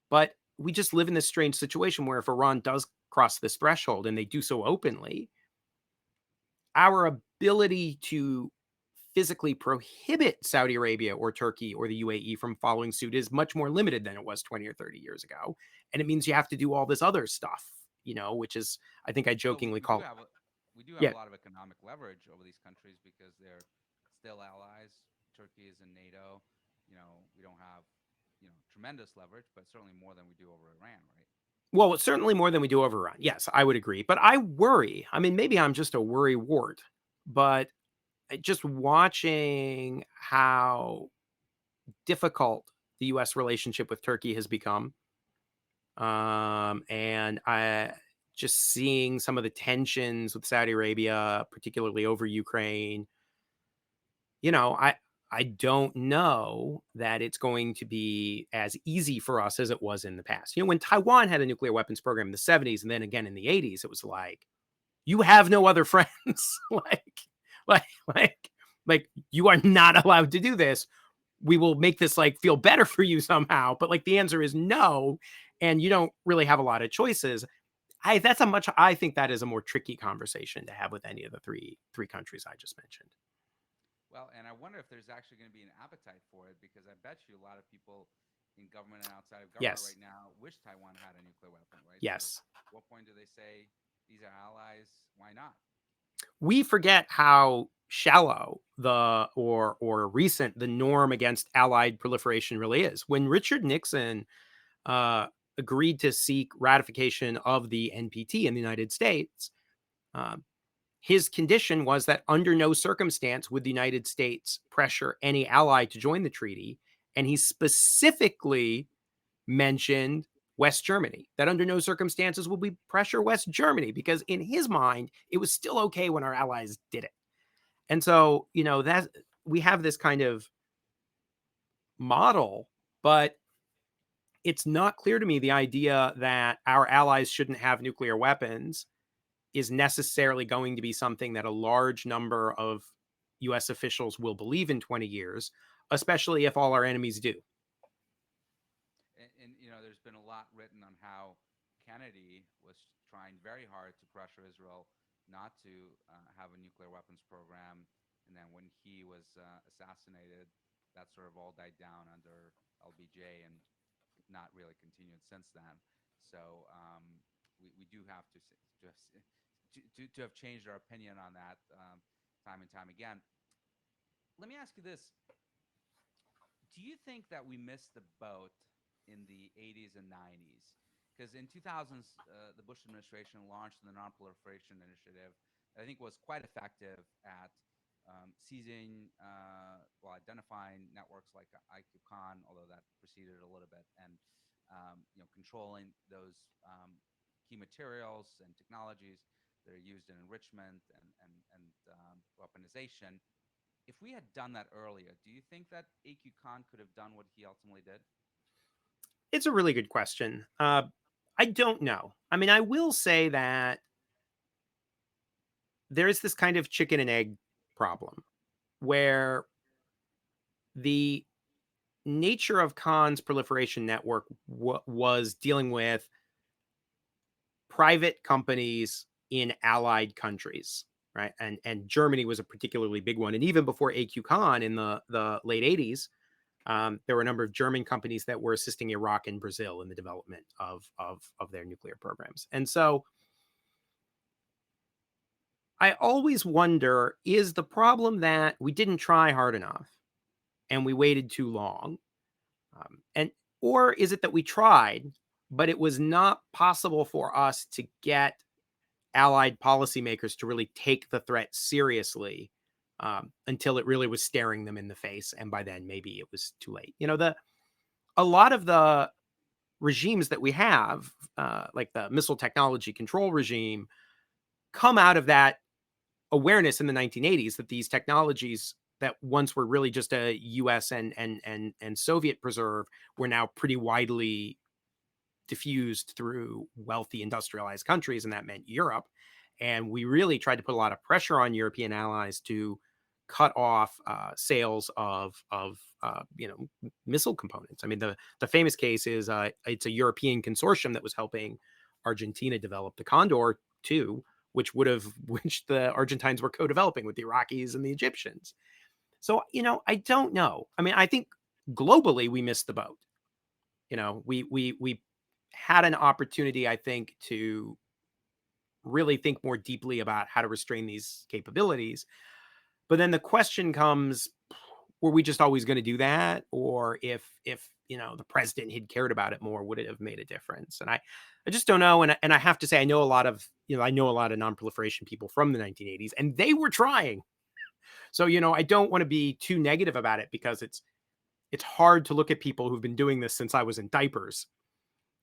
but we just live in this strange situation where if Iran does cross this threshold and they do so openly, our ability to physically prohibit Saudi Arabia or Turkey or the UAE from following suit is much more limited than it was 20 or 30 years ago. And it means you have to do all this other stuff, which is, I think I But jokingly we do call, have we do have a yeah. lot of economic leverage over these countries because they're still allies. Turkey is in NATO. We don't have tremendous leverage, but certainly more than we do over Iran, right? Well, it's certainly more than we do over Iran. Yes, I would agree. But I worry. I mean, maybe I'm just a worry wart, but just watching how difficult the U.S. relationship with Turkey has become, and I just seeing some of the tensions with Saudi Arabia, particularly over Ukraine. I don't know that it's going to be as easy for us as it was in the past. When Taiwan had a nuclear weapons program in the 70s and then again in the 80s, it was like, you have no other friends. like, like, like, like you are not allowed to do this. We will make this like feel better for you somehow. But like the answer is no. And you don't really have a lot of choices. I think that is a more tricky conversation to have with any of the three countries I just mentioned. Well, and I wonder if there's actually going to be an appetite for it because I bet you a lot of people in government and outside of government Yes. right now wish Taiwan had a nuclear weapon, right? So, Yes. what point do they say these are allies? Why not? We forget how shallow or recent the norm against allied proliferation really is. When Richard Nixon uh, agreed to seek ratification of the NPT in the United States, uh, his condition was that under no circumstance would the United States pressure any ally to join the treaty. And he specifically mentioned West Germany, that under no circumstances will we pressure West Germany, because in his mind, it was still okay when our allies did it. And so, that we have this kind of model, but it's not clear to me the idea that our allies shouldn't have nuclear weapons is necessarily going to be something that a large number of US officials will believe in 20 years, especially if all our enemies do. And there's been a lot written on how Kennedy was trying very hard to pressure Israel not to have a nuclear weapons program, and then when he was assassinated, that sort of all died down under LBJ and not really continued since then. So we do have to have changed our opinion on that time and time again. Let me ask you this: do you think that we missed the boat in the 80s and 90s? Because in 2000s, the Bush administration launched the Nonproliferation Initiative. I think was quite effective at seizing, identifying networks like IQCon, although that proceeded a little bit, and controlling those key materials and technologies that are used in enrichment and weaponization. If we had done that earlier, do you think that AQ Khan could have done what he ultimately did? It's a really good question. I don't know. I mean, I will say that there is this kind of chicken and egg problem where the nature of Khan's proliferation network was dealing with private companies in allied countries, right? And Germany was a particularly big one. And even before AQ Khan in the late 80s, there were a number of German companies that were assisting Iraq and Brazil in the development of their nuclear programs. And so I always wonder, is the problem that we didn't try hard enough and we waited too long? And or is it that we tried, but it was not possible for us to get allied policymakers to really take the threat seriously until it really was staring them in the face, and by then maybe it was too late. The a lot of the regimes that we have, like the missile technology control regime, come out of that awareness in the 1980s that these technologies that once were really just a U.S. and Soviet preserve were now pretty widely diffused through wealthy industrialized countries, and that meant Europe. And we really tried to put a lot of pressure on European allies to cut off sales of missile components. I mean, the famous case is it's a European consortium that was helping Argentina develop the Condor 2, which the Argentines were co-developing with the Iraqis and the Egyptians. So I don't know. I mean, I think globally we missed the boat. We had an opportunity, I think, to really think more deeply about how to restrain these capabilities. But then the question comes, were we just always going to do that? Or if the president had cared about it more, would it have made a difference? And I just don't know. And I have to say, I know a lot of non-proliferation people from the 1980s, and they were trying. So, I don't want to be too negative about it, because it's hard to look at people who've been doing this since I was in diapers,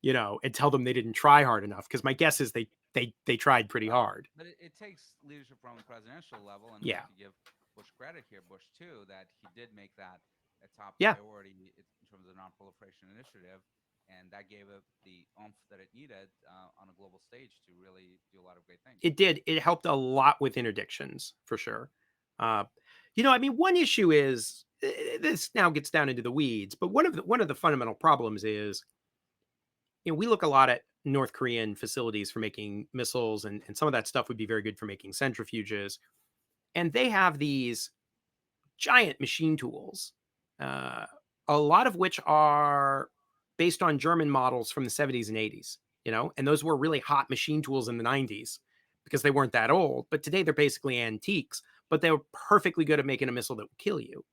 and tell them they didn't try hard enough. Because my guess is they tried pretty Right. hard. But it takes leadership from the presidential level, and we Yeah. have to give Bush credit here, Bush too, that he did make that a top Yeah. priority in terms of the non-proliferation initiative, and that gave it the oomph that it needed on a global stage to really do a lot of great things. It did. It helped a lot with interdictions for sure. Uh, I mean, one issue is this now gets down into the weeds, but one of the fundamental problems is, we look a lot at North Korean facilities for making missiles, and some of that stuff would be very good for making centrifuges, and they have these giant machine tools, uh, a lot of which are based on German models from the 70s and 80s, and those were really hot machine tools in the 90s because they weren't that old. But today they're basically antiques, but they were perfectly good at making a missile that would kill you.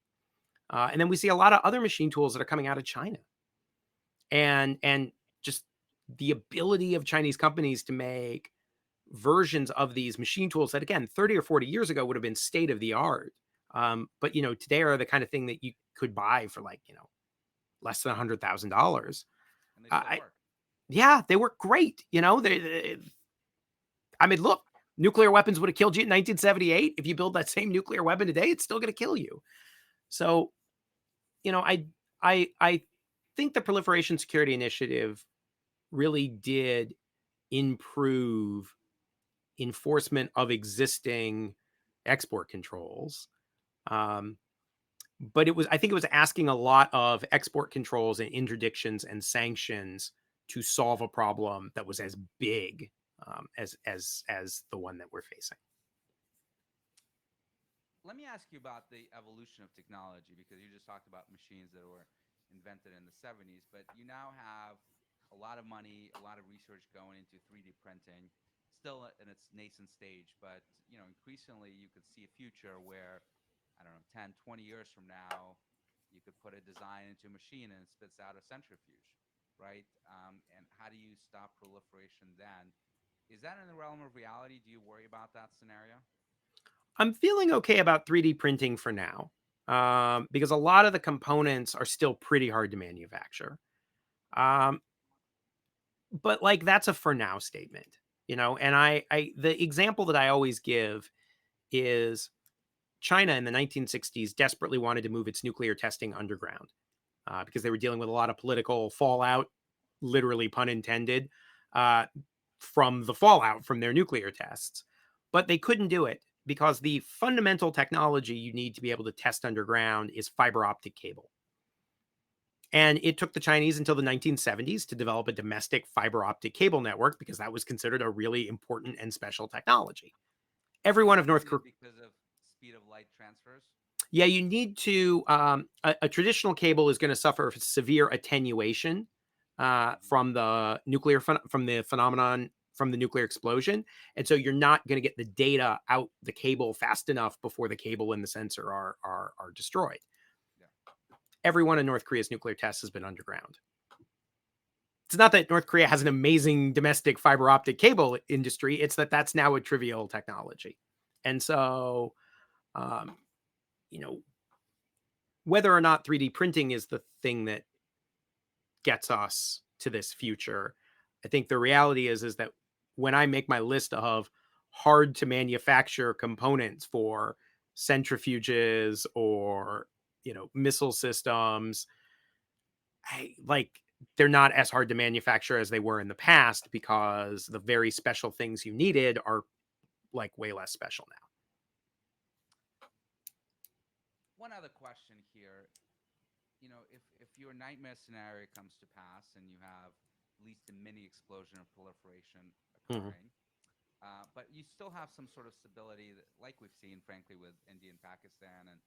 And then we see a lot of other machine tools that are coming out of China, and just the ability of Chinese companies to make versions of these machine tools that, again, 30 or 40 years ago would have been state of the art. But today are the kind of thing that you could buy for, like, less than $100,000. And they still I work. Yeah, they work great. I mean, look, nuclear weapons would have killed you in 1978. If you build that same nuclear weapon today, it's still going to kill you. So, I think the Proliferation Security Initiative really did improve enforcement of existing export controls. Um, but I think it was asking a lot of export controls and interdictions and sanctions to solve a problem that was as big as the one that we're facing. Let me ask you about the evolution of technology, because you just talked about machines that were invented in the 70s, but you now have a lot of money, a lot of research going into 3D printing, still in its nascent stage, but increasingly you could see a future where, I don't know, 10, 20 years from now, you could put a design into a machine and it spits out a centrifuge, right? And how do you stop proliferation then? Is that in the realm of reality? Do you worry about that scenario? I'm feeling okay about 3D printing for now, because a lot of the components are still pretty hard to manufacture. Um, but like, that's a for now statement, And the example that I always give is China in the 1960s desperately wanted to move its nuclear testing underground, because they were dealing with a lot of political fallout literally pun intended, uh, from the fallout from their nuclear tests. But they couldn't do it because the fundamental technology you need to be able to test underground is fiber optic cable. And it took the Chinese until the 1970s to develop a domestic fiber optic cable network because that was considered a really important and special technology. Every Is one it of North mainly Korea. because of speed of light transfers? Yeah, you need to. A traditional cable is going to suffer severe attenuation Hmm. from the from the phenomenon from the nuclear explosion, and so you're not going to get the data out the cable fast enough before the cable and the sensor are destroyed. Yeah. Every one of North Korea's nuclear tests has been underground. It's not that North Korea has an amazing domestic fiber optic cable industry; it's that that's now a trivial technology, and so um, you know whether or not 3D printing is the thing that gets us to this future. I think the reality is that when I make my list of hard to manufacture components for centrifuges or missile systems, I like they're not as hard to manufacture as they were in the past because the very special things you needed are like way less special now. One other question here. If your nightmare scenario comes to pass and you have at least a mini explosion of proliferation Mhm. occurring, but you still have some sort of stability, that, like we've seen, frankly, with India and Pakistan and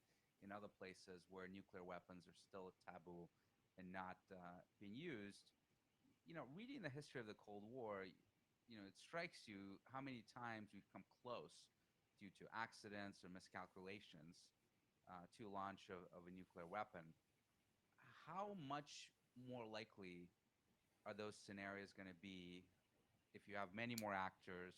in other places where nuclear weapons are still taboo and not being used. Reading the history of the Cold War, it strikes you how many times we've come close due to accidents or miscalculations to launch of a nuclear weapon. How much more likely are those scenarios going to be if you have many more actors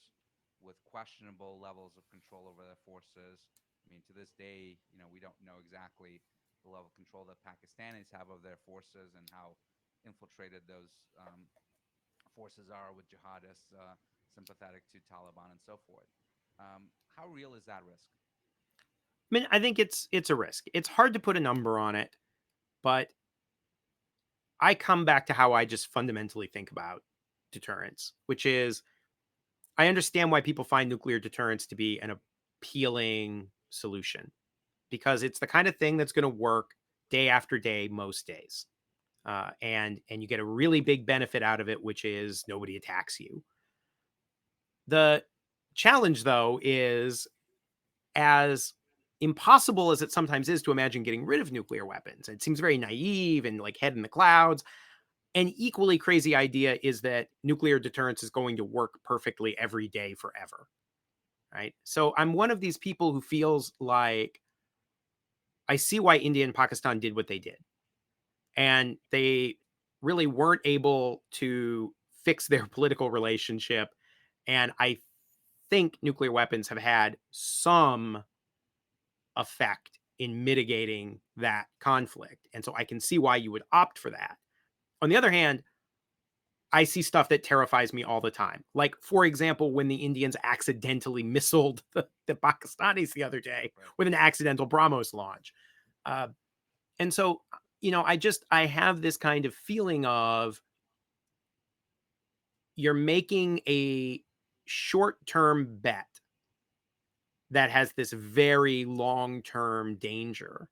with questionable levels of control over their forces? I mean, to this day, we don't know exactly the level of control that Pakistanis have of their forces and how infiltrated those forces are with jihadists sympathetic to Taliban and so forth. How real is that risk? I mean, I think it's a risk. It's hard to put a number on it, but I come back to how I just fundamentally think about deterrence, which is I understand why people find nuclear deterrence to be an appealing solution because it's the kind of thing that's going to work day after day, most days, and you get a really big benefit out of it, which is nobody attacks you. The challenge, though, is as impossible as it sometimes is to imagine getting rid of nuclear weapons. It seems very naive and like head in the clouds. An equally crazy idea is that nuclear deterrence is going to work perfectly every day forever. Right. So I'm one of these people who feels like I see why India and Pakistan did what they did. And they really weren't able to fix their political relationship. And I think nuclear weapons have had some effect in mitigating that conflict. And so I can see why you would opt for that. On the other hand, I see stuff that terrifies me all the time. Like, for example, when the Indians accidentally missiled the Pakistanis the other day Right. with an accidental BrahMos launch. Uh, and so, I have this kind of feeling of you're making a short term bet that has this very long term danger.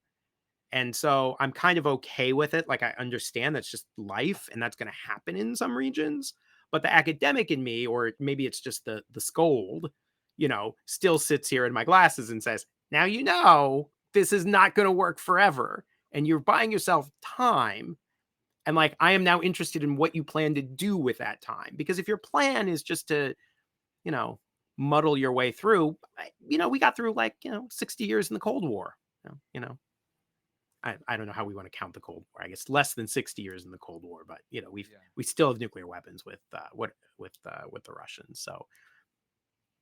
And so I'm kind of okay with it. Like, I understand that's just life and that's going to happen in some regions. But the academic in me, or maybe it's just the scold, still sits here in my glasses and says, now this is not going to work forever. And you're buying yourself time. And like, I am now interested in what you plan to do with that time. Because if your plan is just to, you know, muddle your way through, we got through like, 60 years in the Cold War. I don't know how we want to count the Cold War. I guess less than 60 years in the Cold War, but Yeah. we still have nuclear weapons with with the Russians. So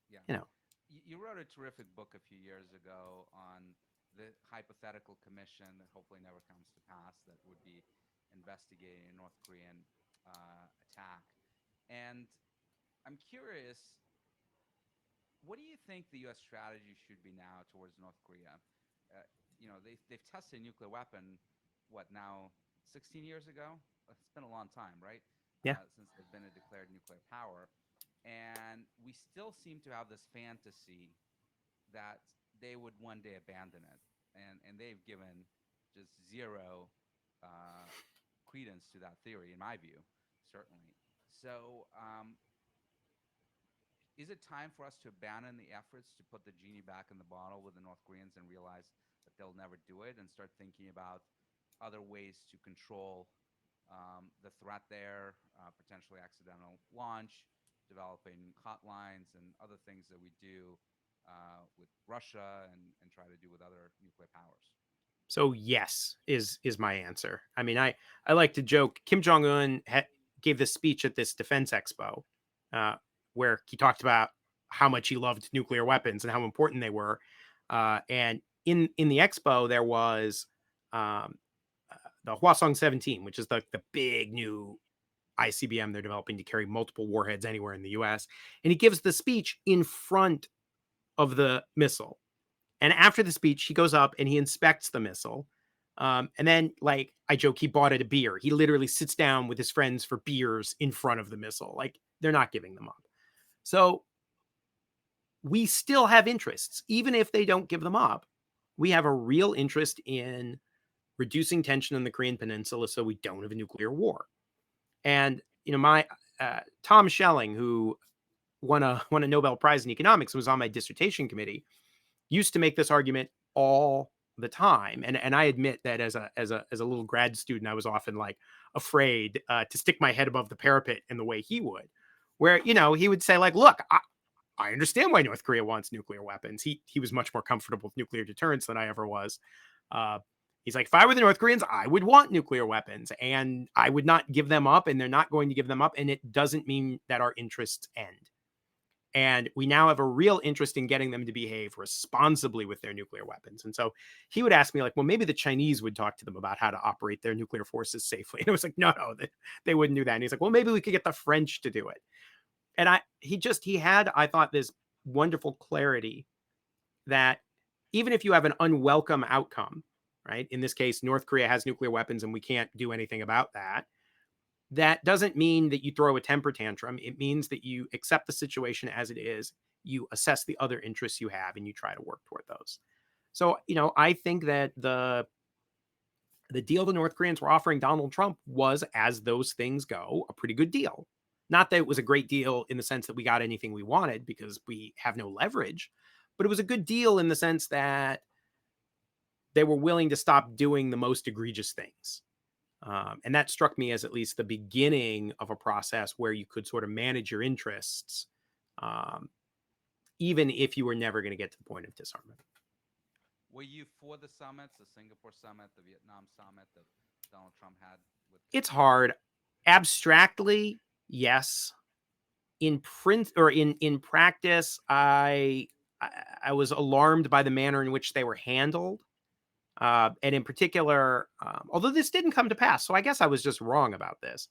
Yeah. you know, You wrote a terrific book a few years ago on the hypothetical commission that hopefully never comes to pass that would be investigating a North Korean attack. And I'm curious, what do you think the U.S. strategy should be now towards North Korea? They've tested a nuclear weapon, what now, 16 years ago? It's been a long time, right? Yeah. since they've been a declared nuclear power. And we still seem to have this fantasy that they would one day abandon it. And they've given just zero uh, credence to that theory, in my view, certainly. So, is it time for us to abandon the efforts to put the genie back in the bottle with the North Koreans and realize that they'll never do it and start thinking about other ways to control the threat there, potentially accidental launch, developing hotlines, and other things that we do with Russia and try to do with other nuclear powers? So yes is my answer. I mean, I like to joke. Kim Jong Un gave this speech at this defense expo, uh, where he talked about how much he loved nuclear weapons and how important they were. And in the expo there was um, the Hwasong 17, which is the big new ICBM they're developing to carry multiple warheads anywhere in the U.S. And he gives the speech in front of the missile. And after the speech, he goes up and he inspects the missile. And then, like I joke, he bought it a beer. He literally sits down with his friends for beers in front of the missile. Like they're not giving them up. So we still have interests, even if they don't give them up. We have a real interest in reducing tension in the Korean Peninsula so we don't have a nuclear war. And my Tom Schelling, who won a Nobel Prize in economics, was on my dissertation committee, used to make this argument all the time. And I admit that as a little grad student, I was often like afraid to stick my head above the parapet in the way he would, where he would say like, look, I understand why North Korea wants nuclear weapons. He was much more comfortable with nuclear deterrence than I ever was. Uh, he's like, if I were the North Koreans, I would want nuclear weapons, and I would not give them up, and they're not going to give them up, and it doesn't mean that our interests end. And we now have a real interest in getting them to behave responsibly with their nuclear weapons. And so he would ask me, like, well, maybe the Chinese would talk to them about how to operate their nuclear forces safely. And I was like, no, they wouldn't do that. And he's like, well, maybe we could get the French to do it. And he had, I thought, this wonderful clarity that even if you have an unwelcome outcome, right? In this case, North Korea has nuclear weapons and we can't do anything about that. That doesn't mean that you throw a temper tantrum. It means that you accept the situation as it is, you assess the other interests you have, and you try to work toward those. So, I think that the deal the North Koreans were offering Donald Trump was, as those things go, a pretty good deal. Not that it was a great deal in the sense that we got anything we wanted because we have no leverage, but it was a good deal in the sense that they were willing to stop doing the most egregious things. And that struck me as at least the beginning of a process where you could sort of manage your interests, um, even if you were never going to get to the point of disarmament. Were you for the summits, the Singapore summit, the Vietnam summit that Donald Trump had with? It's hard. Abstractly, yes. In print or in practice, I was alarmed by the manner in which they were handled. And in particular, although this didn't come to pass, so I guess I was just wrong about this.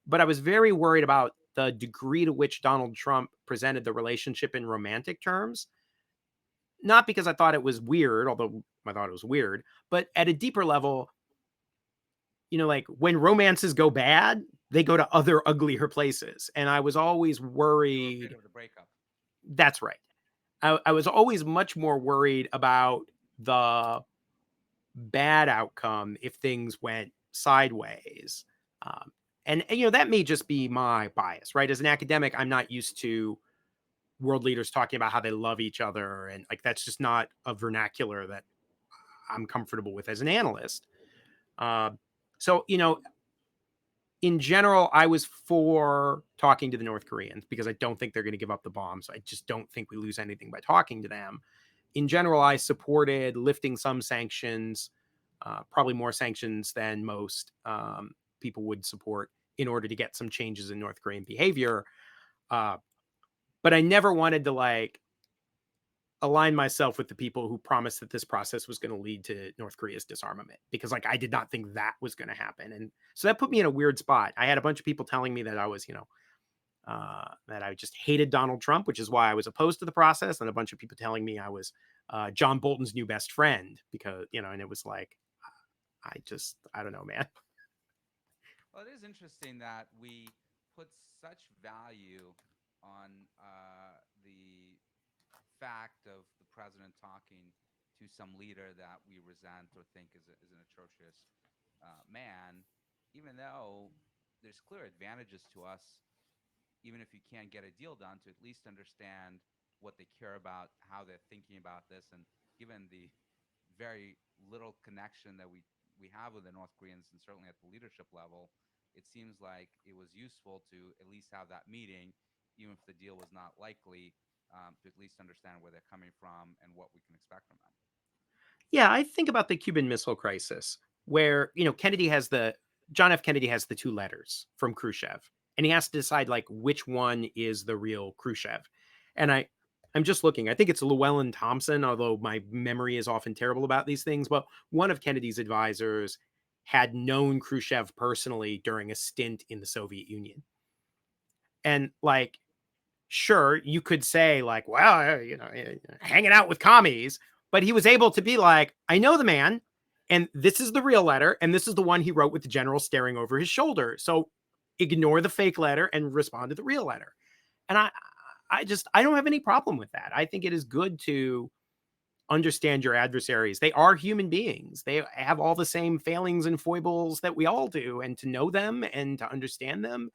But I was very worried about the degree to which Donald Trump presented the relationship in romantic terms. Not because I thought it was weird, although I thought it was weird, but at a deeper level, like when romances go bad, they go to other uglier places. And I was always You were afraid worried. of the breakup. That's right. I was always much more worried about the bad outcome if things went sideways. Um, and that may just be my bias, right? As an academic, I'm not used to world leaders talking about how they love each other, and like that's just not a vernacular that I'm comfortable with as an analyst. Uh, so in general, I was for talking to the North Koreans because I don't think they're going to give up the bombs. I just don't think we lose anything by talking to them. In general, I supported lifting some sanctions, probably more sanctions than most people would support in order to get some changes in North Korean behavior. Uh, but I never wanted to align myself with the people who promised that this process was going to lead to North Korea's disarmament because I did not think that was going to happen. And so that put me in a weird spot. I had a bunch of people telling me that I was, that I just hated Donald Trump, which is why I was opposed to the process. And a bunch of people telling me I was John Bolton's new best friend because, and it was like, I don't know, man. Well, it is interesting that we puts such value on the fact of the president talking to some leader that we resent or think is an atrocious man, even though there's clear advantages to us, even if you can't get a deal done, to at least understand what they care about, how they're thinking about this, and given the very little connection that we have with the North Koreans, and certainly at the leadership level, it seems like it was useful to at least have that meeting, even if the deal was not likely, to at least understand where they're coming from and what we can expect from them. Yeah, I think about the Cuban Missile Crisis, where Kennedy has the John F. Kennedy has the two letters from Khrushchev, and he has to decide like which one is the real Khrushchev. And I'm just looking. I think it's Llewellyn Thompson, although my memory is often terrible about these things. But one of Kennedy's advisors had known Khrushchev personally during a stint in the Soviet Union, and like sure, you could say like, well, hanging out with commies, but he was able to be like, I know the man, and this is the real letter, and this is the one he wrote with the general staring over his shoulder. So ignore the fake letter and respond to the real letter. And I don't have any problem with that. I think it is good to understand your adversaries. They are human beings. They have all the same failings and foibles that we all do, and to know them and to understand them,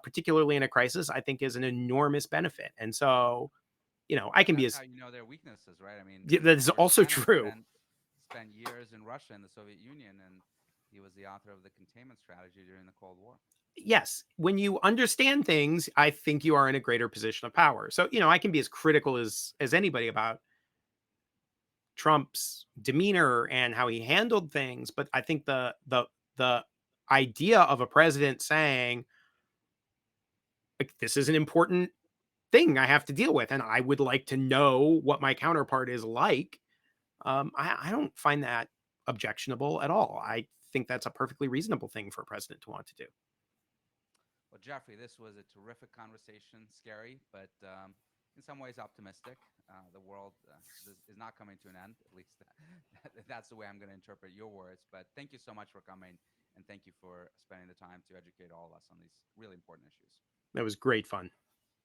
particularly in a crisis, I think is an enormous benefit. And so, I And can be that's as how you know their weaknesses, right? I mean, yeah, that is George also Kennan true. spent years in Russia and the Soviet Union, and he was the author of the containment strategy during the Cold War. Yes, when you understand things, I think you are in a greater position of power. So, I can be as critical as anybody about Trump's demeanor and how he handled things, but I think the idea of a president saying like this is an important thing I have to deal with, and I would like to know what my counterpart is like. I don't find that objectionable at all. I think that's a perfectly reasonable thing for a president to want to do. Well, Jeffrey, this was a terrific conversation. Scary, but in some ways optimistic. The world is not coming to an end. At least that's the way I'm going to interpret your words. But thank you so much for coming, and thank you for spending the time to educate all of us on these really important issues. That was great fun.